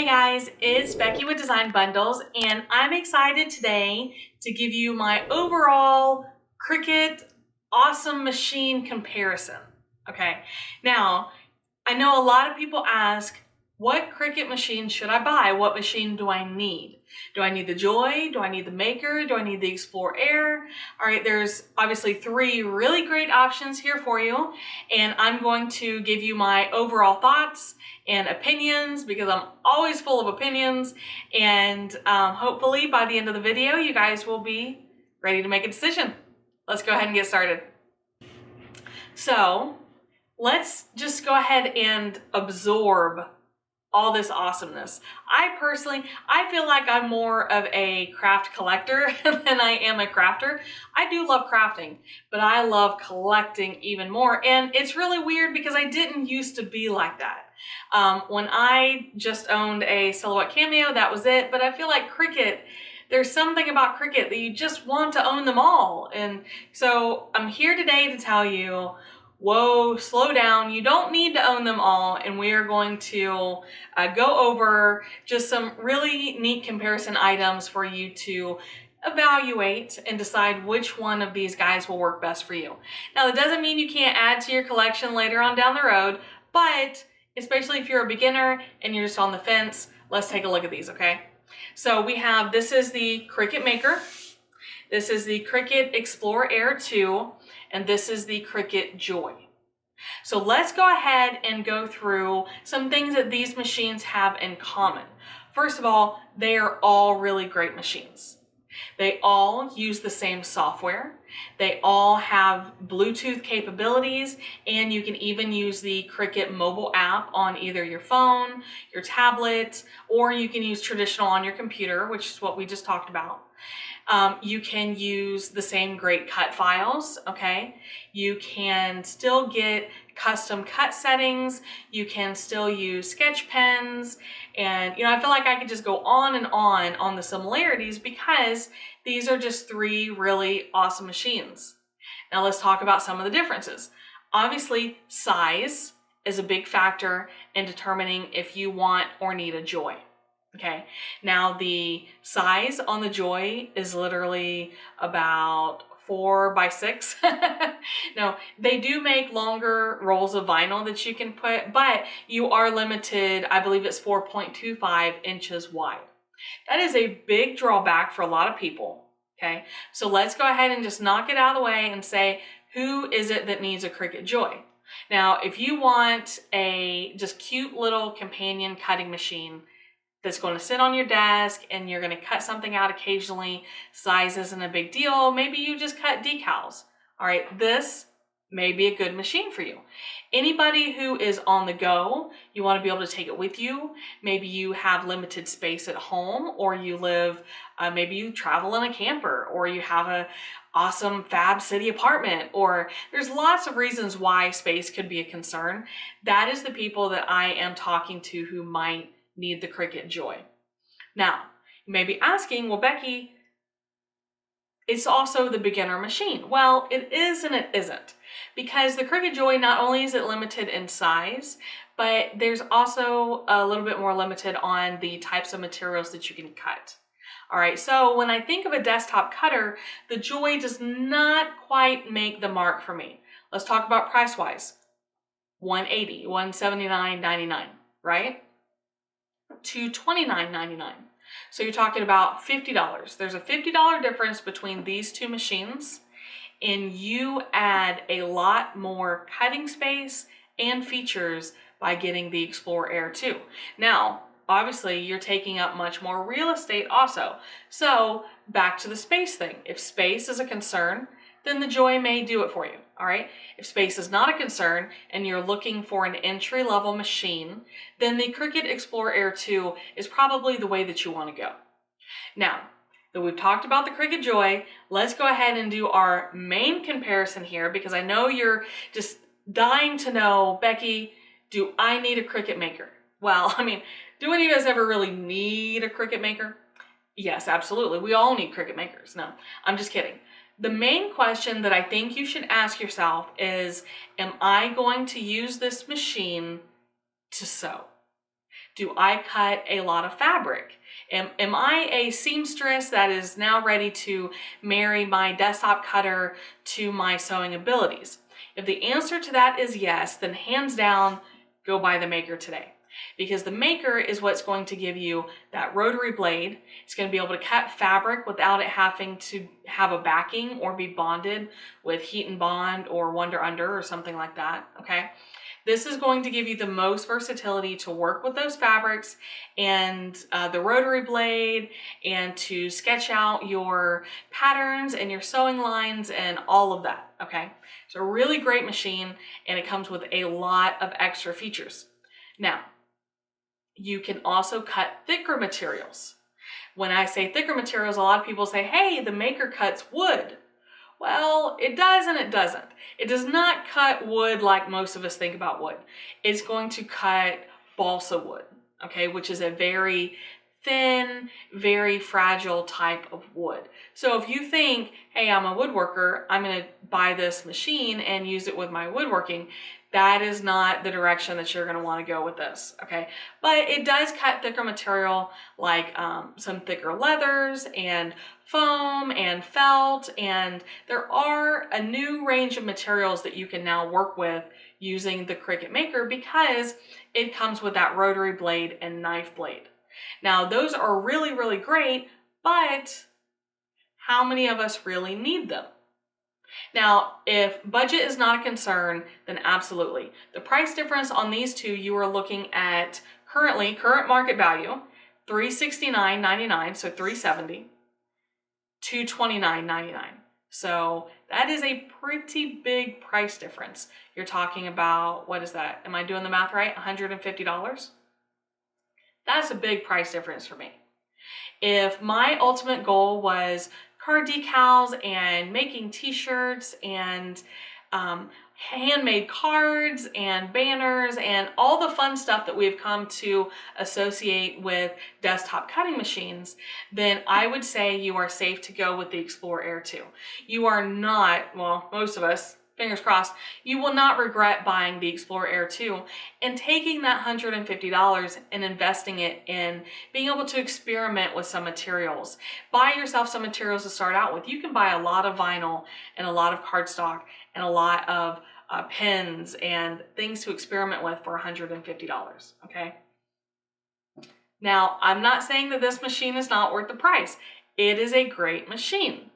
Hey guys, it's Becky with Design Bundles, and I'm excited today to give you my overall Cricut awesome machine comparison. Okay, now I know a lot of people ask, what Cricut machine should I buy? What machine do I need? Do I need the Joy? Do I need the Maker? Do I need the Explore Air? All right, there's obviously three really great options here for you, and I'm going to give you my overall thoughts and opinions because I'm always full of opinions, and hopefully by the end of the video you guys will be ready to make a decision. Let's go ahead and get started. So let's just go ahead and absorb all this awesomeness. I feel like I'm more of a craft collector than I am a crafter. I do love crafting, but I love collecting even more. And it's really weird because I didn't used to be like that. When I just owned a Silhouette Cameo, that was it. But I feel like Cricut, there's something about Cricut that you just want to own them all. And so I'm here today to tell you, whoa, slow down. You don't need to own them all. And we are going to go over just some really neat comparison items for you to evaluate and decide which one of these guys will work best for you. Now, that doesn't mean you can't add to your collection later on down the road, but especially if you're a beginner and you're just on the fence, let's take a look at these, okay? So we have, this is the Cricut Maker. This is the Cricut Explore Air 2. And this is the Cricut Joy. So let's go ahead and go through some things that these machines have in common. First of all, they are all really great machines. They all use the same software. They all have Bluetooth capabilities, and you can even use the Cricut mobile app on either your phone, your tablet, or you can use traditional on your computer, which is what we just talked about. You can use the same great cut files, okay? You can still get custom cut settings. You can still use sketch pens. And, I feel like I could just go on and on the similarities because these are just three really awesome machines. Now let's talk about some of the differences. Obviously, size is a big factor in determining if you want or need a Joy. Okay, now the size on the Joy is literally about 4 by 6. Now, they do make longer rolls of vinyl that you can put, but you are limited, I believe it's 4.25 inches wide. That is a big drawback for a lot of people, okay? So let's go ahead and just knock it out of the way and say, who is it that needs a Cricut Joy? Now, if you want a just cute little companion cutting machine that's going to sit on your desk and you're going to cut something out occasionally, size isn't a big deal. Maybe you just cut decals. All right, this may be a good machine for you. Anybody who is on the go, you want to be able to take it with you. Maybe you have limited space at home, or you live, maybe you travel in a camper, or you have a awesome fab city apartment, or there's lots of reasons why space could be a concern. That is the people that I am talking to who might need the Cricut Joy. Now, you may be asking, well, Becky, it's also the beginner machine. Well, it is and it isn't, because the Cricut Joy, not only is it limited in size, but there's also a little bit more limited on the types of materials that you can cut. All right, so when I think of a desktop cutter, the Joy does not quite make the mark for me. Let's talk about price-wise. $180, $179.99, right? To $29.99. So you're talking about $50. There's a $50 difference between these two machines, and you add a lot more cutting space and features by getting the Explore Air 2. Now, obviously, you're taking up much more real estate also. So back to the space thing. If space is a concern, then the Joy may do it for you, all right? If space is not a concern and you're looking for an entry-level machine, then the Cricut Explore Air 2 is probably the way that you want to go. Now, that we've talked about the Cricut Joy, let's go ahead and do our main comparison here, because I know you're just dying to know, Becky, do I need a Cricut Maker? Well, do any of us ever really need a Cricut Maker? Yes, absolutely. We all need Cricut Makers. No, I'm just kidding. The main question that I think you should ask yourself is, am I going to use this machine to sew? Do I cut a lot of fabric? Am I a seamstress that is now ready to marry my desktop cutter to my sewing abilities? If the answer to that is yes, then hands down, go buy the Maker today. Because the Maker is what's going to give you that rotary blade. It's going to be able to cut fabric without it having to have a backing or be bonded with heat and bond or Wonder Under or something like that, okay? This is going to give you the most versatility to work with those fabrics and the rotary blade, and to sketch out your patterns and your sewing lines and all of that, okay? It's a really great machine, and it comes with a lot of extra features. Now, you can also cut thicker materials. When I say thicker materials, a lot of people say, hey, the Maker cuts wood. Well, it does and it doesn't. It does not cut wood like most of us think about wood. It's going to cut balsa wood, okay, which is a very thin, very fragile type of wood. So if you think, hey, I'm a woodworker, I'm going to buy this machine and use it with my woodworking, that is not the direction that you're going to want to go with this, okay? But it does cut thicker material like some thicker leathers and foam and felt, and there are a new range of materials that you can now work with using the Cricut Maker because it comes with that rotary blade and knife blade. Now, those are really, really great, but how many of us really need them? Now, if budget is not a concern, then absolutely. The price difference on these two, you are looking at current market value, $369.99, so $370, $229.99. So that is a pretty big price difference. You're talking about, what is that? Am I doing the math right? $150? That's a big price difference for me. If my ultimate goal was card decals and making t-shirts and handmade cards and banners and all the fun stuff that we've come to associate with desktop cutting machines, then I would say you are safe to go with the Explorer Air 2. You are not, well, most of us, fingers crossed, you will not regret buying the Explorer Air 2 and taking that $150 and investing it in being able to experiment with some materials. Buy yourself some materials to start out with. You can buy a lot of vinyl and a lot of cardstock and a lot of pens and things to experiment with for $150, okay? Now, I'm not saying that this machine is not worth the price. It is a great machine.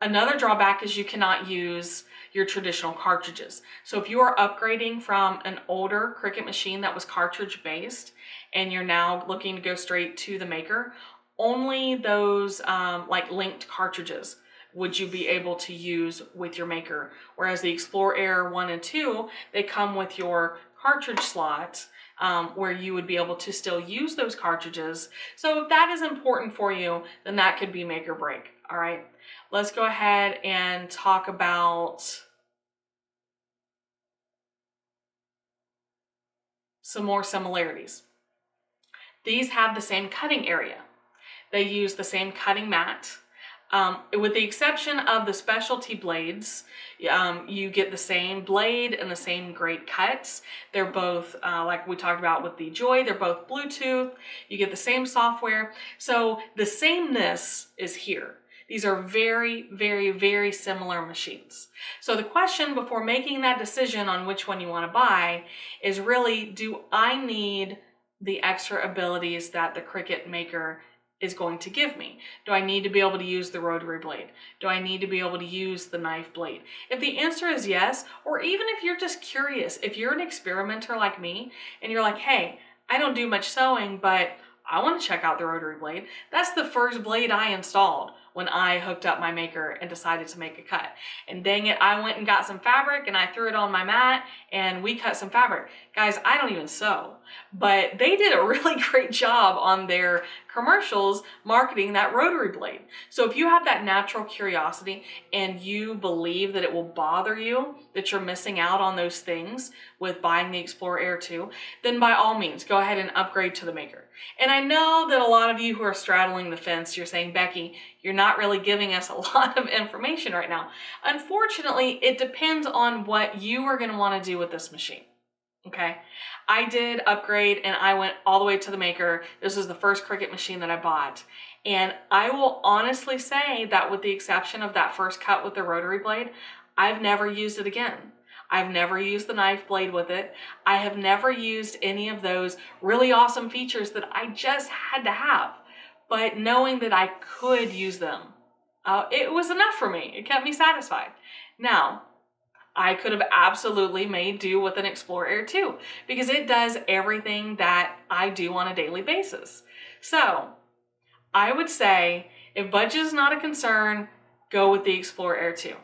Another drawback is you cannot use your traditional cartridges. So if you are upgrading from an older Cricut machine that was cartridge based and you're now looking to go straight to the Maker, only those like linked cartridges would you be able to use with your Maker. Whereas the Explorer Air 1 and 2, they come with your cartridge slot where you would be able to still use those cartridges. So if that is important for you, then that could be make or break, all right? Let's go ahead and talk about some more similarities. These have the same cutting area. They use the same cutting mat. With the exception of the specialty blades, you get the same blade and the same great cuts. They're both, like we talked about with the Joy, they're both Bluetooth. You get the same software. So the sameness is here. These are very, very, very similar machines. So the question before making that decision on which one you want to buy is really, do I need the extra abilities that the Cricut Maker is going to give me? Do I need to be able to use the rotary blade? Do I need to be able to use the knife blade? If the answer is yes, or even if you're just curious, if you're an experimenter like me and you're like, hey, I don't do much sewing, but I want to check out the rotary blade. That's the first blade I installed when I hooked up my Maker and decided to make a cut. And dang it, I went and got some fabric and I threw it on my mat and we cut some fabric. Guys, I don't even sew, but they did a really great job on their commercials marketing that rotary blade. So if you have that natural curiosity and you believe that it will bother you, that you're missing out on those things with buying the Explorer Air 2, then by all means, go ahead and upgrade to the Maker. And I know that a lot of you who are straddling the fence, you're saying, Becky, you're not really giving us a lot of information right now. Unfortunately, it depends on what you are going to want to do with this machine. Okay, I did upgrade and I went all the way to the Maker. This was the first Cricut machine that I bought. And I will honestly say that with the exception of that first cut with the rotary blade, I've never used it again. I've never used the knife blade with it. I have never used any of those really awesome features that I just had to have. But knowing that I could use them, it was enough for me. It kept me satisfied. Now, I could have absolutely made do with an Explorer Air 2 because it does everything that I do on a daily basis. So I would say if budget is not a concern, go with the Explorer Air 2.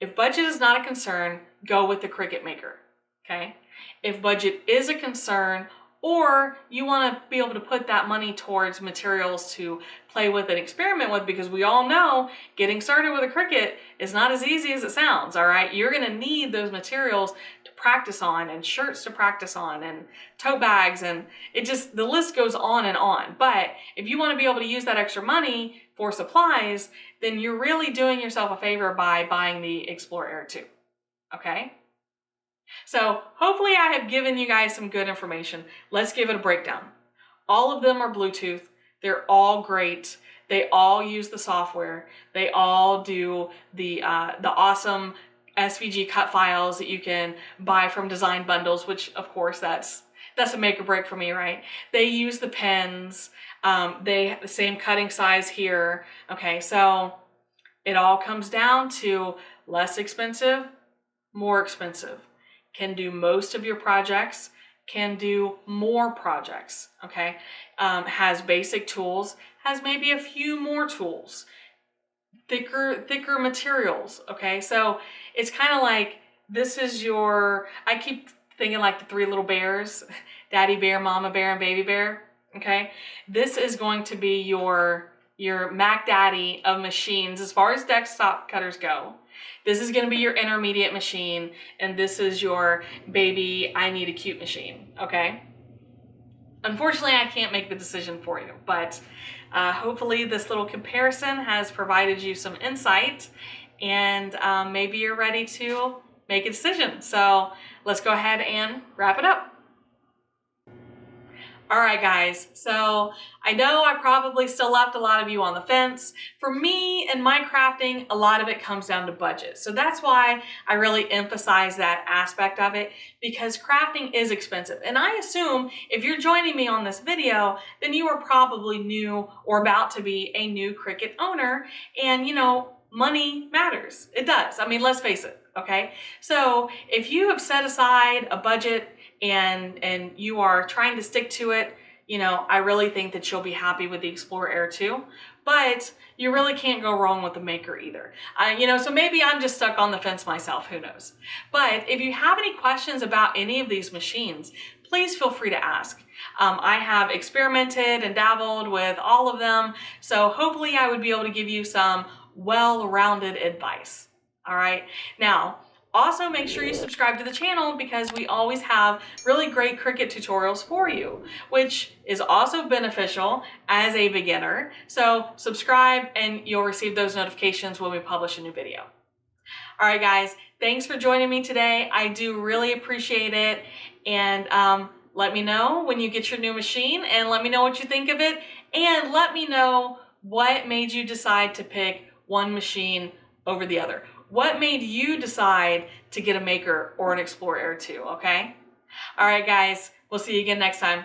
If budget is not a concern, go with the Cricut Maker, okay? If budget is a concern, or you want to be able to put that money towards materials to play with and experiment with, because we all know getting started with a Cricut is not as easy as it sounds, all right? You're going to need those materials to practice on, and shirts to practice on, and tote bags, and the list goes on and on. But if you want to be able to use that extra money for supplies, then you're really doing yourself a favor by buying the Explorer Air 2, okay? So hopefully I have given you guys some good information. Let's give it a breakdown. All of them are Bluetooth. They're all great. They all use the software. They all do the awesome SVG cut files that you can buy from design bundles, which of course that's a make or break for me, right? They use the pens. They have the same cutting size here. Okay, so it all comes down to less expensive, more expensive. Can do most of your projects, can do more projects, okay? Has basic tools, has maybe a few more tools, thicker materials, okay? So it's kind of like, this is your, I keep thinking like the three little bears, daddy bear, mama bear, and baby bear, okay? This is going to be your Mac Daddy of machines as far as desktop cutters go. This is going to be your intermediate machine, and this is your baby, I need a cute machine, okay? Unfortunately, I can't make the decision for you, but hopefully this little comparison has provided you some insight, and maybe you're ready to make a decision. So let's go ahead and wrap it up. All right, guys, so I know I probably still left a lot of you on the fence. For me and my crafting, a lot of it comes down to budget. So that's why I really emphasize that aspect of it, because crafting is expensive. And I assume if you're joining me on this video, then you are probably new or about to be a new Cricut owner. And you know, money matters. It does. I mean, let's face it, okay? So if you have set aside a budget and you are trying to stick to it, you know, I really think that you'll be happy with the Explorer Air 2, but you really can't go wrong with the Maker either. You know, so maybe I'm just stuck on the fence myself, who knows? But if you have any questions about any of these machines, please feel free to ask. I have experimented and dabbled with all of them, so hopefully I would be able to give you some well-rounded advice. All right, now, also, make sure you subscribe to the channel because we always have really great Cricut tutorials for you, which is also beneficial as a beginner. So subscribe and you'll receive those notifications when we publish a new video. All right, guys, thanks for joining me today. I do really appreciate it. And let me know when you get your new machine, and let me know what you think of it. And let me know what made you decide to pick one machine over the other. What made you decide to get a Maker or an Explorer Air 2, okay? All right, guys, we'll see you again next time.